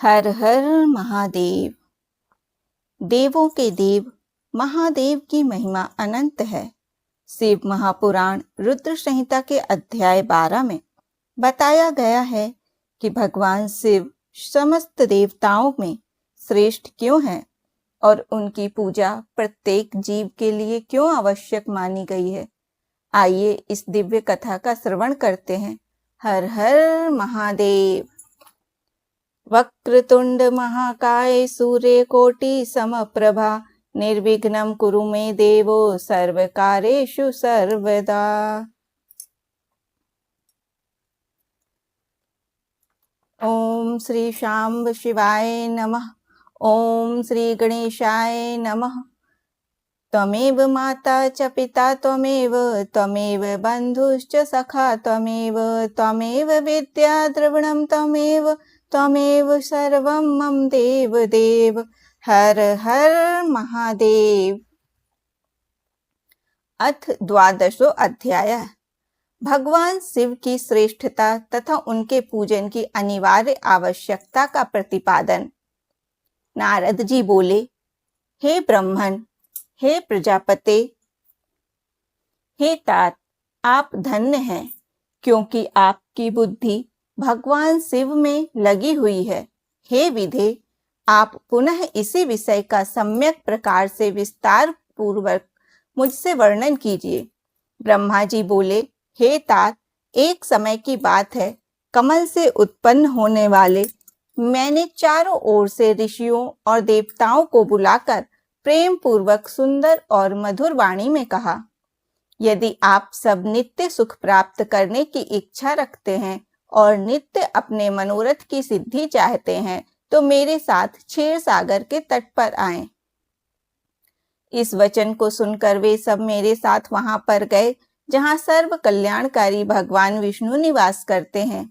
हर हर महादेव। देवों के देव महादेव की महिमा अनंत है। शिव महापुराण रुद्र संहिता के अध्याय 12 में बताया गया है कि भगवान शिव समस्त देवताओं में श्रेष्ठ क्यों हैं और उनकी पूजा प्रत्येक जीव के लिए क्यों आवश्यक मानी गई है। आइए इस दिव्य कथा का श्रवण करते हैं। हर हर महादेव। वक्रतुंड महाकाय सूर्यकोटि समप्रभा निर्विघ्नं कुरु मे देवो सर्वकार्येषु सर्वदा। ओम श्री शांब शिवाय नमः। ओम श्री गणेशाय नमः। त्वमेव माता च पिता त्वमेव बन्धुश्च सखा त्वमेव विद्या द्रविणं त्वमेव सर्वं मम देव देव। हर हर महादेव। अथ 12वां अध्याय। भगवान शिव की श्रेष्ठता तथा उनके पूजन की अनिवार्य आवश्यकता का प्रतिपादन। नारद जी बोले, हे ब्रह्मन, हे प्रजापते, हे तात, आप धन्य हैं क्योंकि आपकी बुद्धि भगवान शिव में लगी हुई है। हे विधे, आप पुनः इसी विषय का सम्यक प्रकार से विस्तार पूर्वक मुझसे वर्णन कीजिए। ब्रह्मा जी बोले, हे तात, एक समय की बात है, कमल से उत्पन्न होने वाले मैंने चारों ओर से ऋषियों और देवताओं को बुलाकर प्रेम पूर्वक सुंदर और मधुर वाणी में कहा, यदि आप सब नित्य सुख प्राप्त करने की इच्छा रखते हैं और नित्य अपने मनोरथ की सिद्धि चाहते हैं तो मेरे साथ क्षीर सागर के तट पर आएं। इस वचन को सुनकर वे सब मेरे साथ वहां पर गए जहां सर्व कल्याणकारी भगवान विष्णु निवास करते हैं।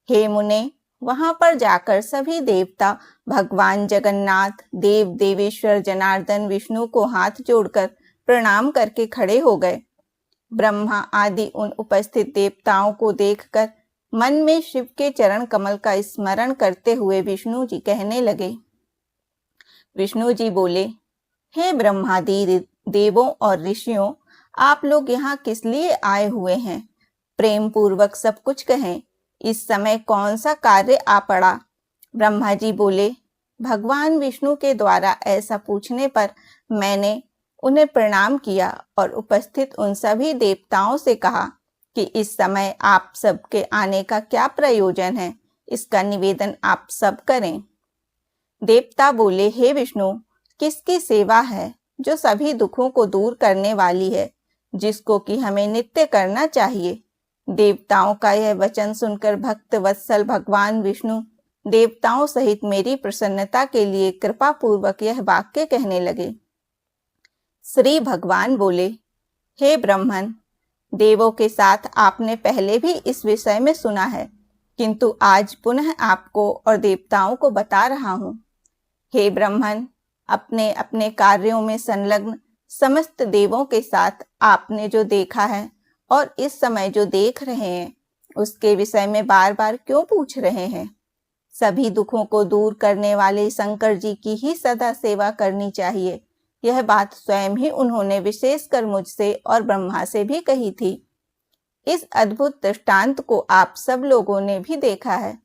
हे मुने, वहां पर जाकर सभी देवता भगवान जगन्नाथ देव देवेश्वर जनार्दन विष्णु को हाथ जोड़कर प्रणाम करके खड़े हो गए। ब्रह्मा आदि उन उपस्थित देवताओं को देखकर मन में शिव के चरण कमल का स्मरण करते हुए विष्णु जी कहने लगे। विष्णु जी बोले, हे ब्रह्मादि देवों और ऋषियों, आप लोग यहाँ किस लिए आए हुए हैं? प्रेम पूर्वक सब कुछ कहें। इस समय कौन सा कार्य आ पड़ा? ब्रह्मा जी बोले, भगवान विष्णु के द्वारा ऐसा पूछने पर मैंने उन्हें प्रणाम किया और उपस्थित उन सभी देवताओं से कहा कि इस समय आप सबके आने का क्या प्रयोजन है, इसका निवेदन आप सब करें। देवता बोले, हे विष्णु, किसकी सेवा है जो सभी दुखों को दूर करने वाली है, जिसको कि हमें नित्य करना चाहिए। देवताओं का यह वचन सुनकर भक्त वत्सल भगवान विष्णु देवताओं सहित मेरी प्रसन्नता के लिए कृपा पूर्वक यह वाक्य कहने लगे। श्री भगवान बोले, हे ब्रह्मन, देवों के साथ आपने पहले भी इस विषय में सुना है, किंतु आज पुनः आपको और देवताओं को बता रहा हूं। हे ब्रह्मन, अपने अपने कार्यों में संलग्न समस्त देवों के साथ आपने जो देखा है और इस समय जो देख रहे हैं उसके विषय में बार बार क्यों पूछ रहे हैं? सभी दुखों को दूर करने वाले शंकर जी की ही सदा सेवा करनी चाहिए। यह बात स्वयं ही उन्होंने विशेषकर मुझसे और ब्रह्मा से भी कही थी। इस अद्भुत दृष्टांत को आप सब लोगों ने भी देखा है।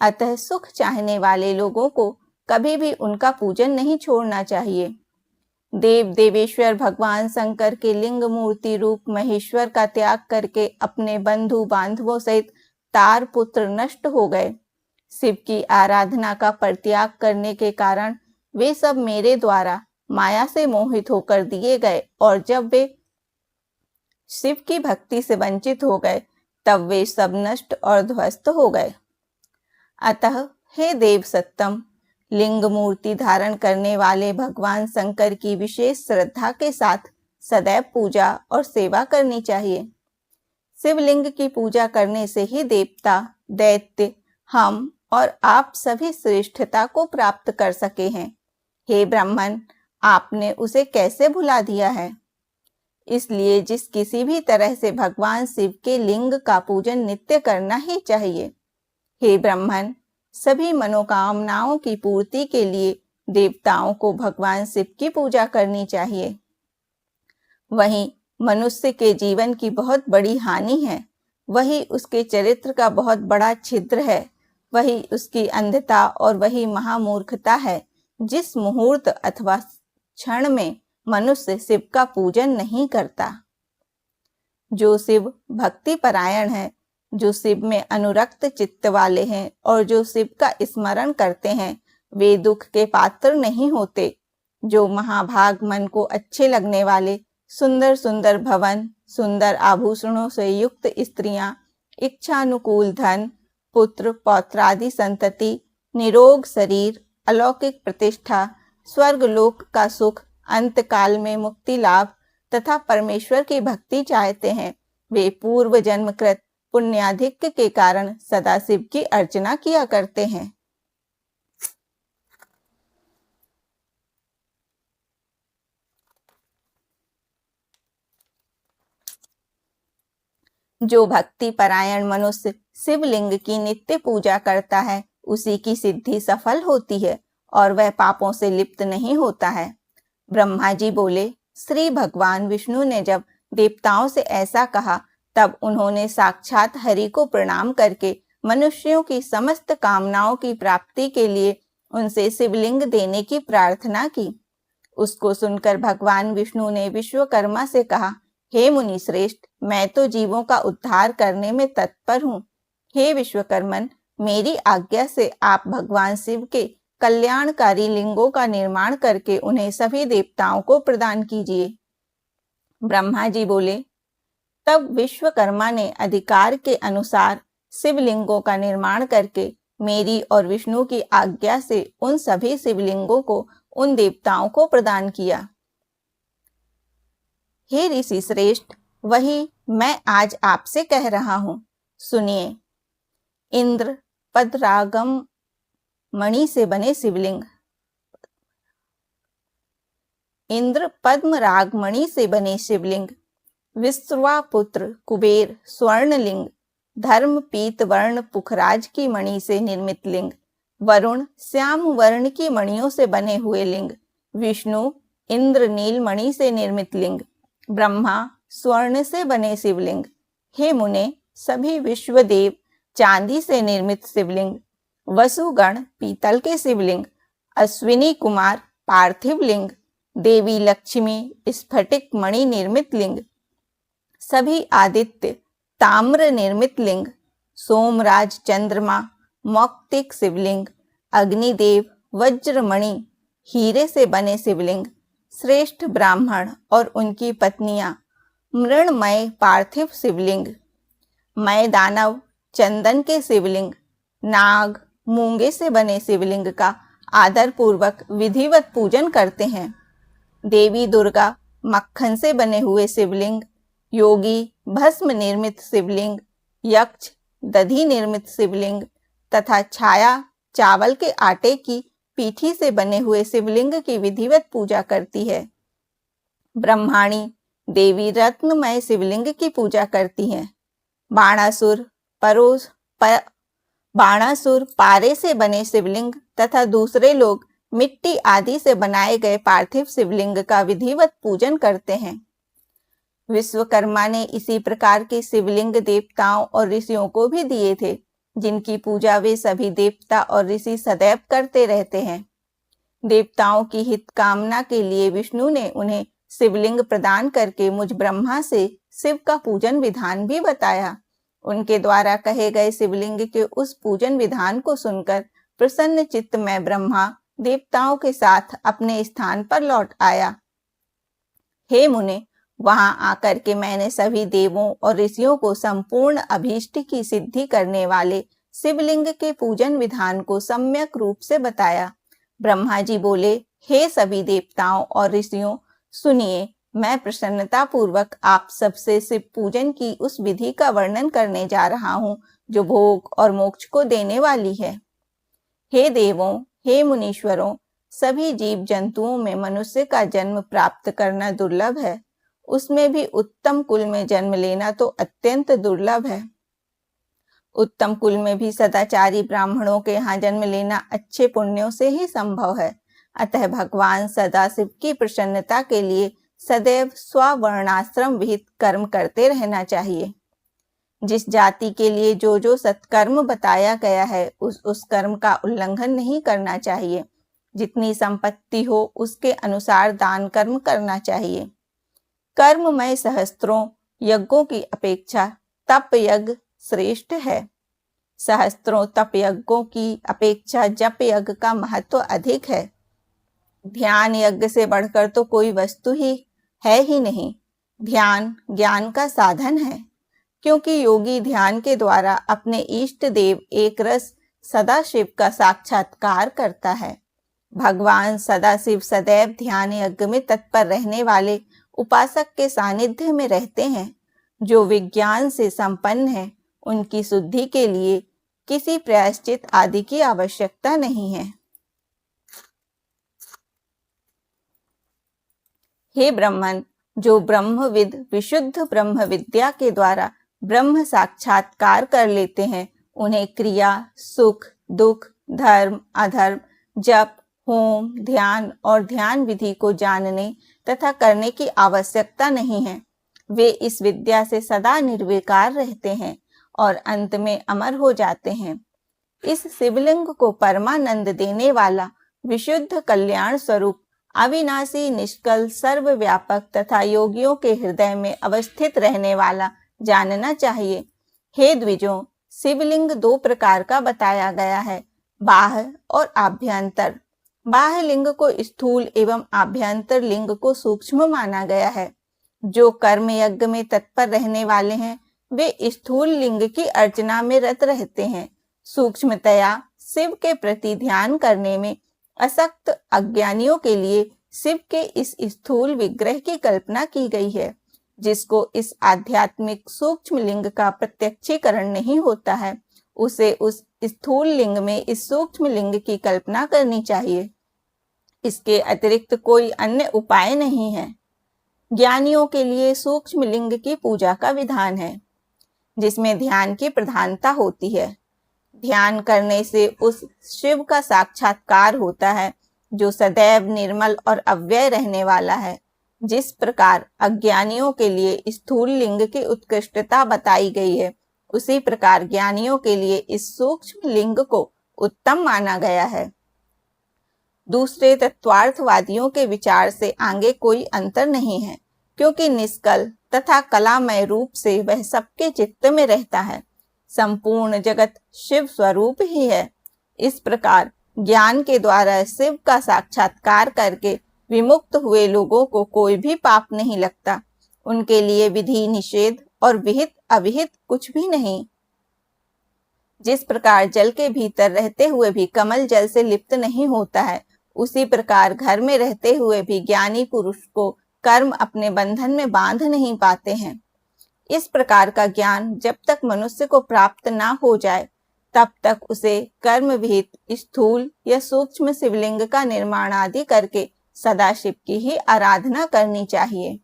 अतः सुख चाहने वाले लोगों को कभी भी उनका पूजन नहीं छोड़ना चाहिए। देव देवेश्वर भगवान शंकर के लिंग मूर्ति रूप महेश्वर का त्याग करके अपने बंधु बांधवों सहित तार पुत्र नष्ट हो गए। शिव की आराधना का परित्याग करने के कारण वे सब मेरे द्वारा माया से मोहित होकर दिए गए और जब वे शिव की भक्ति से वंचित हो गए तब वे सब नष्ट और ध्वस्त हो गए। अतः हे देव सत्तम, लिंग मूर्ति धारण करने वाले भगवान शंकर की विशेष श्रद्धा के साथ सदैव पूजा और सेवा करनी चाहिए। शिवलिंग की पूजा करने से ही देवता, दैत्य, हम और आप सभी श्रेष्ठता को प्राप्त कर सके हैं। हे ब्राह्मण, आपने उसे कैसे भुला दिया है? इसलिए जिस किसी भी तरह से भगवान शिव के लिंग का पूजन नित्य करना ही चाहिए। हे ब्राह्मण, सभी मनोकामनाओं की पूर्ति के लिए देवताओं को भगवान शिव की पूजा करनी चाहिए। वहीं मनुष्य के जीवन की बहुत बड़ी हानि है, वही उसके चरित्र का बहुत बड़ा छिद्र है, वही उसकी अंधता और वही महामूर्खता है जिस मुहूर्त अथवा क्षण में मनुष्य शिव का पूजन नहीं करता। जो शिव भक्ति परायण है, जो शिव में अनुरक्त चित्त वाले हैं और जो शिव का स्मरण करते हैं, वे दुख के पात्र नहीं होते। जो महाभाग मन को अच्छे लगने वाले सुंदर सुंदर भवन, सुंदर आभूषणों से युक्त स्त्रियां, इच्छानुकूल धन, पुत्र पौत्रादि संतति, निरोग शरीर, अलौकिक प्रतिष्ठा, स्वर्गलोक का सुख, अंत काल में मुक्ति लाभ तथा परमेश्वर की भक्ति चाहते हैं, वे पूर्व जन्मकृत पुण्याधिक्य के कारण सदा शिव की अर्चना किया करते हैं। जो भक्ति परायण मनुष्य शिवलिंग की नित्य पूजा करता है, उसी की सिद्धि सफल होती है और वह पापों से लिप्त नहीं होता है। ब्रह्मा जी बोले, श्री भगवान विष्णु ने जब देवताओं से ऐसा कहा, तब उन्होंने साक्षात हरि को प्रणाम करके मनुष्यों की समस्त कामनाओं की प्राप्ति के लिए उनसे शिवलिंग देने की प्रार्थना की। उसको सुनकर भगवान विष्णु ने विश्वकर्मा से कहा, हे मुनि श्रेष्ठ, मैं तो जीवों का उद्धार करने में तत्पर हूँ। हे विश्वकर्मन, मेरी आज्ञा से आप भगवान शिव के कल्याणकारी लिंगों का निर्माण करके उन्हें सभी देवताओं को प्रदान कीजिए। ब्रह्मा जी बोले, तब विश्वकर्मा ने अधिकार के अनुसार शिवलिंगों का निर्माण करके मेरी और विष्णु की आज्ञा से उन सभी शिवलिंगों को उन देवताओं को प्रदान किया। हे ऋषि श्रेष्ठ, वही मैं आज आपसे कह रहा हूं, सुनिए। इंद्र पद्मरागम मणि से बने शिवलिंग, इंद्र पद्मराग मणि से बने शिवलिंग, विश्वापुत्र कुबेर स्वर्णलिंग, धर्म पीत वर्ण पुखराज की मणि से निर्मित लिंग, वरुण श्याम वर्ण की मणियों से बने हुए लिंग, विष्णु इंद्र नील मणि से निर्मित लिंग, ब्रह्मा स्वर्ण से बने शिवलिंग। हे मुने, सभी विश्वदेव चांदी से निर्मित शिवलिंग, वसुगण पीतल के शिवलिंग, अश्विनी कुमार पार्थिव लिंग, देवी लक्ष्मी स्फटिक मणि निर्मित लिंग, सभी आदित्य ताम्र निर्मित लिंग, सोमराज चंद्रमा मौक्तिक शिवलिंग, अग्निदेव वज्रमणि हीरे से बने शिवलिंग, श्रेष्ठ ब्राह्मण और उनकी पत्नियां मृणमय पार्थिव शिवलिंग, मय दानव चंदन के शिवलिंग, नाग मूंगे से बने शिवलिंग का आदर पूर्वक विधिवत पूजन करते हैं। देवी दुर्गा मक्खन से बने हुए शिवलिंग, योगी भस्म निर्मित शिवलिंग, यक्ष दधि निर्मित शिवलिंग तथा छाया चावल के आटे की पीठी से बने हुए शिवलिंग की विधिवत पूजा करती है। ब्रह्माणी देवी रत्नमय शिवलिंग की पूजा करती हैं। बाणासुर पारे से बने शिवलिंग तथा दूसरे लोग मिट्टी आदि से बनाए गए पार्थिव शिवलिंग का विधिवत पूजन करते हैं। विश्वकर्मा ने इसी प्रकार के शिवलिंग देवताओं और ऋषियों को भी दिए थे, जिनकी पूजा वे सभी देवता और ऋषि सदैव करते रहते हैं। देवताओं की हित कामना के लिए विष्णु ने उन्हें शिवलिंग प्रदान करके मुझ ब्रह्मा से शिव का पूजन विधान भी बताया। उनके द्वारा कहे गए शिवलिंग के उस पूजन विधान को सुनकर प्रसन्न चित्त में ब्रह्मा देवताओं के साथ अपने स्थान पर लौट आया। हे मुने, वहां आकर के मैंने सभी देवों और ऋषियों को संपूर्ण अभीष्ट की सिद्धि करने वाले शिवलिंग के पूजन विधान को सम्यक रूप से बताया। ब्रह्मा जी बोले, हे सभी देवताओं और ऋषियों, सुनिए, मैं प्रसन्नता पूर्वक आप सबसे शिव पूजन की उस विधि का वर्णन करने जा रहा हूं जो भोग और मोक्ष को देने वाली है। हे देवों, हे मुनीश्वरों, सभी जीव जंतुओं में मनुष्य का जन्म प्राप्त करना दुर्लभ है, उसमें भी उत्तम कुल में जन्म लेना तो अत्यंत दुर्लभ है। उत्तम कुल में भी सदाचारी ब्राह्मणों के यहाँ जन्म लेना अच्छे पुण्यों से ही संभव है। अतः भगवान सदाशिव की प्रसन्नता के लिए सदैव स्ववर्णाश्रम विहित कर्म करते रहना चाहिए। जिस जाति के लिए जो सत्कर्म बताया गया है उस कर्म का उल्लंघन नहीं करना चाहिए। जितनी संपत्ति हो उसके अनुसार दान कर्म करना चाहिए। कर्ममय सहस्त्रों यज्ञों की अपेक्षा तप यज्ञ श्रेष्ठ है। सहस्त्रों तप यज्ञों की अपेक्षा जप यज्ञ का महत्व अधिक है। ध्यान यज्ञ से बढ़कर तो कोई वस्तु ही है ही नहीं। ध्यान ज्ञान का साधन है, क्योंकि योगी ध्यान के द्वारा अपने इष्ट देव एक रस सदाशिव का साक्षात्कार करता है। भगवान सदाशिव सदैव ध्यान यज्ञ में तत्पर रहने वाले उपासक के सानिध्य में रहते हैं। जो विज्ञान से संपन्न है उनकी शुद्धि के लिए किसी प्रायश्चित आदि की आवश्यकता नहीं है। हे ब्रह्मन, जो ब्रह्मविद विशुद्ध ब्रह्म विद्या के द्वारा ब्रह्म साक्षात्कार कर लेते हैं, उन्हें क्रिया, सुख, दुख, धर्म, अधर्म, जप, होम, ध्यान और ध्यान विधि को जानने तथा करने की आवश्यकता नहीं है। वे इस विद्या से सदा निर्विकार रहते हैं और अंत में अमर हो जाते हैं। इस शिवलिंग को परमानंद देने वाला विशुद्ध कल्याण स्वरूप अविनाशी, निष्कल, सर्वव्यापक तथा योगियों के हृदय में अवस्थित रहने वाला जानना चाहिए। हे द्विजों, शिवलिंग दो प्रकार का बताया गया है, बाह्य और आभ्यंतर। बाह्य लिंग को स्थूल एवं आभ्यंतर लिंग को सूक्ष्म माना गया है। जो कर्म यज्ञ में तत्पर रहने वाले हैं वे स्थूल लिंग की अर्चना में रत रहते हैं। सूक्ष्मतया शिव के प्रति ध्यान करने में असक्त अज्ञानियों के लिए शिव के इस स्थूल विग्रह की कल्पना की गई है। जिसको इस आध्यात्मिक सूक्ष्म लिंग का प्रत्यक्षीकरण नहीं होता है, उसे उस स्थूल लिंग में इस सूक्ष्म लिंग की कल्पना करनी चाहिए। इसके अतिरिक्त कोई अन्य उपाय नहीं है। ज्ञानियों के लिए सूक्ष्म लिंग की पूजा का विधान है, जिसमें ध्यान की प्रधानता होती है। ध्यान करने से उस शिव का साक्षात्कार होता है जो सदैव निर्मल और अव्यय रहने वाला है। जिस प्रकार अज्ञानियों के लिए स्थूल लिंग की उत्कृष्टता बताई गई है, उसी प्रकार ज्ञानियों के लिए इस सूक्ष्म लिंग को उत्तम माना गया है। दूसरे तत्वार्थवादियों के विचार से आगे कोई अंतर नहीं है, क्योंकि निष्कल तथा कलामय रूप से वह सबके चित्त में रहता है। संपूर्ण जगत शिव स्वरूप ही है। इस प्रकार ज्ञान के द्वारा शिव का साक्षात्कार करके विमुक्त हुए लोगों को कोई भी पाप नहीं लगता। उनके लिए विधि, निषेध और विहित अविहित कुछ भी नहीं। जिस प्रकार जल के भीतर रहते हुए भी कमल जल से लिप्त नहीं होता है, उसी प्रकार घर में रहते हुए भी ज्ञानी पुरुष को कर्म अपने बंधन में बांध नहीं पाते हैं। इस प्रकार का ज्ञान जब तक मनुष्य को प्राप्त ना हो जाए, तब तक उसे कर्म विहित स्थूल या सूक्ष्म शिवलिंग का निर्माण आदि करके सदाशिव की ही आराधना करनी चाहिए।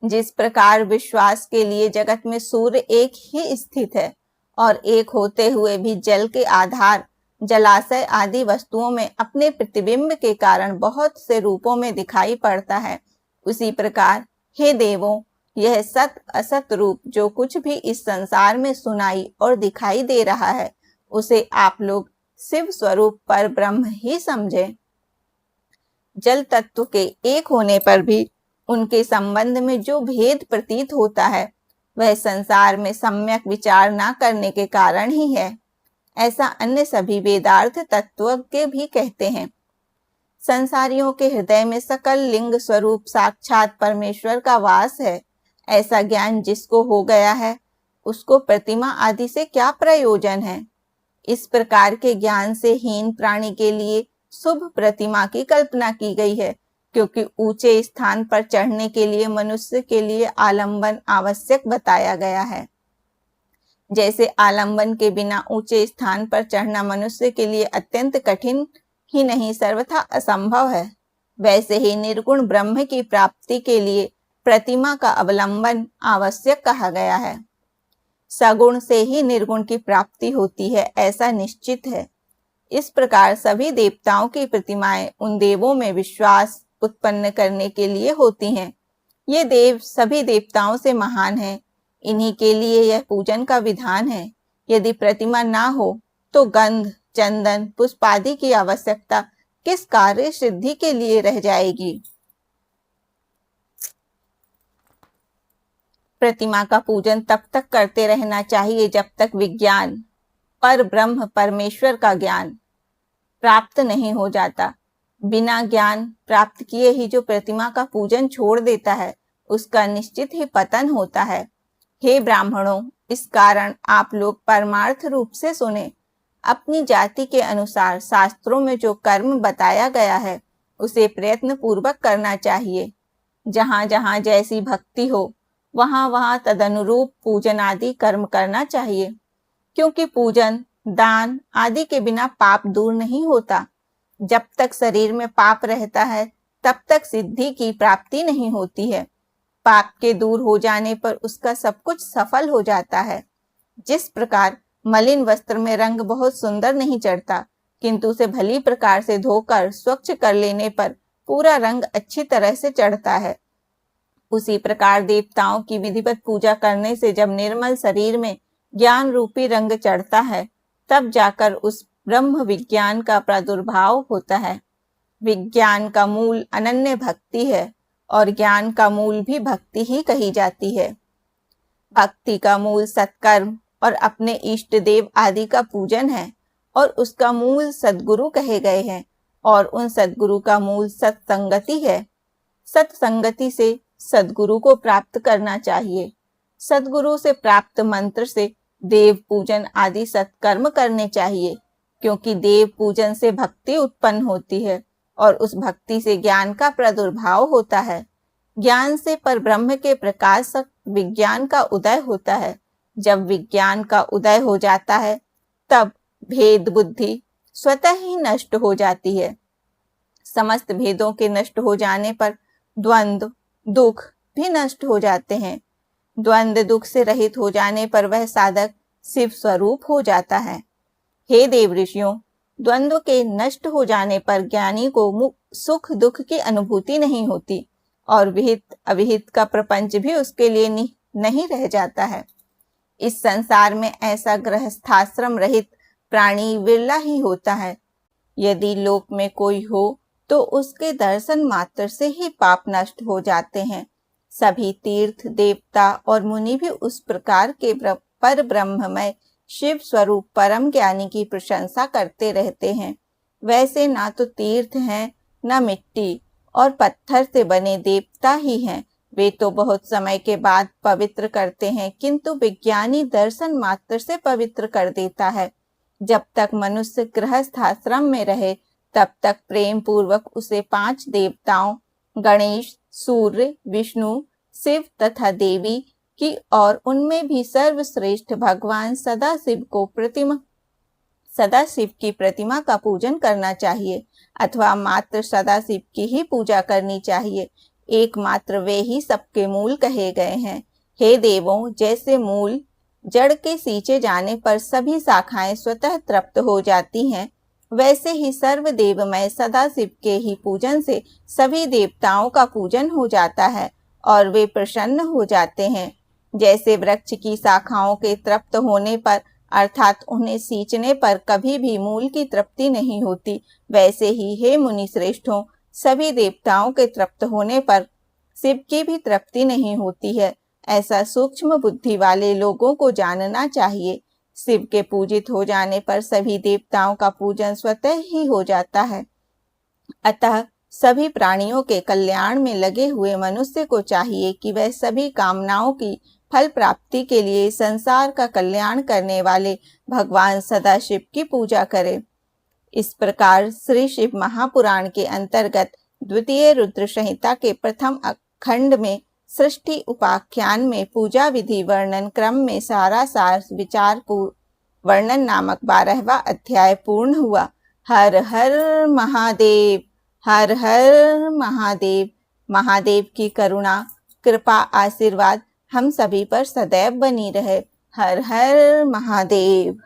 जिस प्रकार विश्वास के लिए जगत में सूर्य एक ही स्थित है और एक होते हुए भी जल के आधार, जलाशय आदि वस्तुओं में अपने प्रतिबिंब के कारण बहुत से रूपों में दिखाई पड़ता है, उसी प्रकार हे देवों, यह सत असत रूप जो कुछ भी इस संसार में सुनाई और दिखाई दे रहा है, उसे आप लोग शिव स्वरूप पर ब्रह्म ही समझें। जल तत्व के एक होने पर भी उनके संबंध में जो भेद प्रतीत होता है, वह संसार में सम्यक विचार न करने के कारण ही है। ऐसा अन्य सभी वेदार्थ तत्वज्ञ भी कहते हैं। संसारियों के हृदय में सकल लिंग स्वरूप साक्षात परमेश्वर का वास है। ऐसा ज्ञान जिसको हो गया है, उसको प्रतिमा आदि से क्या प्रयोजन है। इस प्रकार के ज्ञान से हीन प्राणी के लिए शुभ प्रतिमा की कल्पना की गई है, क्योंकि ऊंचे स्थान पर चढ़ने के लिए मनुष्य के लिए आलंबन आवश्यक बताया गया है। जैसे आलंबन के बिना ऊंचे स्थान पर चढ़ना मनुष्य के लिए अत्यंत कठिन ही नहीं सर्वथा असंभव है, वैसे ही निर्गुण ब्रह्म की प्राप्ति के लिए प्रतिमा का अवलंबन आवश्यक कहा गया है। सगुण से ही निर्गुण की प्राप्ति होती है, ऐसा निश्चित है। इस प्रकार सभी देवताओं की प्रतिमाएं उन देवों में विश्वास उत्पन्न करने के लिए होती हैं। ये देव सभी देवताओं से महान हैं, इन्हीं के लिए यह पूजन का विधान है। यदि प्रतिमा ना हो तो गंध, चंदन, पुष्प आदि की आवश्यकता किस कार्य सिद्धि के लिए रह जाएगी। प्रतिमा का पूजन तब तक करते रहना चाहिए जब तक विज्ञान, पर ब्रह्म परमेश्वर का ज्ञान प्राप्त नहीं हो जाता। बिना ज्ञान प्राप्त किए ही जो प्रतिमा का पूजन छोड़ देता है, उसका निश्चित ही पतन होता है। हे ब्राह्मणों, इस कारण आप लोग परमार्थ रूप से सुने। अपनी जाति के अनुसार शास्त्रों में जो कर्म बताया गया है, उसे प्रयत्न पूर्वक करना चाहिए। जहाँ जहाँ जैसी भक्ति हो, वहाँ वहाँ तदनुरूप पूजन आदि कर्म करना चाहिए, क्योंकि पूजन, दान आदि के बिना पाप दूर नहीं होता। जब तक शरीर में पाप रहता है, तब तक सिद्धि की प्राप्ति नहीं होती है। पाप के दूर हो जाने पर उसका सब कुछ सफल हो जाता है। जिस प्रकार मलिन वस्त्र में रंग बहुत सुंदर नहीं चढ़ता, किंतु उसे भली प्रकार से धोकर स्वच्छ कर लेने पर पूरा रंग अच्छी तरह से चढ़ता है, उसी प्रकार देवताओं की विधिवत पूजा करने से जब निर्मल शरीर में ज्ञान रूपी रंग चढ़ता है, तब जाकर उस ब्रह्म विज्ञान का प्रादुर्भाव होता है। विज्ञान का मूल अनन्य भक्ति है और ज्ञान का मूल भी भक्ति ही कही जाती है। भक्ति का मूल सत्कर्म और अपने इष्ट देव आदि का पूजन है और उसका मूल सद्गुरु कहे गए हैं, और उन सद्गुरु का मूल सत्संगति है। सत्संगति से सद्गुरु को प्राप्त करना चाहिए। सद्गुरु से प्राप्त मंत्र से देव पूजन आदि सत्कर्म करने चाहिए, क्योंकि देव पूजन से भक्ति उत्पन्न होती है और उस भक्ति से ज्ञान का प्रादुर्भाव होता है। ज्ञान से परब्रह्म के प्रकाशक विज्ञान का उदय होता है। जब विज्ञान का उदय हो जाता है, तब भेद बुद्धि स्वतः ही नष्ट हो जाती है। समस्त भेदों के नष्ट हो जाने पर द्वंद्व, दुख भी नष्ट हो जाते हैं। द्वंद्व दुख से रहित हो जाने पर वह साधक शिव स्वरूप हो जाता है। हे देव ऋषियों, द्वंद्व के नष्ट हो जाने पर ज्ञानी को सुख दुख की अनुभूति नहीं होती और विहित अविहित का प्रपंच भी उसके लिए नहीं रह जाता है। इस संसार में ऐसा गृहस्थाश्रम रहित प्राणी विरला ही होता है। यदि लोक में कोई हो तो उसके दर्शन मात्र से ही पाप नष्ट हो जाते हैं। सभी तीर्थ, देवता और मुनि भी उस प्रकार के पर ब्रह्ममय शिव स्वरूप परम ज्ञानी की प्रशंसा करते रहते हैं। वैसे ना तो तीर्थ हैं, ना मिट्टी और पत्थर से बने देवता ही हैं। वे तो बहुत समय के बाद पवित्र करते हैं, किंतु विज्ञानी दर्शन मात्र से पवित्र कर देता है। जब तक मनुष्य गृहस्थ आश्रम में रहे, तब तक प्रेम पूर्वक उसे 5 देवताओं गणेश, सूर्य, विष्णु, शिव तथा देवी की और उनमें भी सर्वश्रेष्ठ भगवान सदाशिव की प्रतिमा का पूजन करना चाहिए, अथवा मात्र सदाशिव की ही पूजा करनी चाहिए। एकमात्र वे ही सबके मूल कहे गए हैं। हे देवों, जैसे मूल जड़ के सींचे जाने पर सभी शाखाएं स्वतः तृप्त हो जाती हैं, वैसे ही सर्वदेवमय सदाशिव के ही पूजन से सभी देवताओं का पूजन हो जाता है और वे प्रसन्न हो जाते हैं। जैसे वृक्ष की शाखाओं के तृप्त होने पर, अर्थात उन्हें सींचने पर कभी भी मूल की तृप्ति नहीं होती, वैसे ही हे मुनि श्रेष्ठों, सभी देवताओं के तृप्त होने पर शिव की भी तृप्ति नहीं होती है। ऐसा सूक्ष्म बुद्धि वाले लोगों को जानना चाहिए। शिव के पूजित हो जाने पर सभी देवताओं का पूजन स्वतः ही हो जाता है। अतः सभी प्राणियों के कल्याण में लगे हुए मनुष्य को चाहिए कि वह सभी कामनाओं की फल प्राप्ति के लिए संसार का कल्याण करने वाले भगवान सदाशिव की पूजा करे। इस प्रकार श्री शिव महापुराण के अंतर्गत द्वितीय रुद्र संहिता के प्रथम खंड में सृष्टि उपाख्यान में पूजा विधि वर्णन क्रम में सारा सार विचार वर्णन नामक 12वां अध्याय पूर्ण हुआ। हर हर महादेव, हर हर महादेव। महादेव की करुणा, कृपा, आशीर्वाद हम सभी पर सदैव बनी रहे। हर हर महादेव।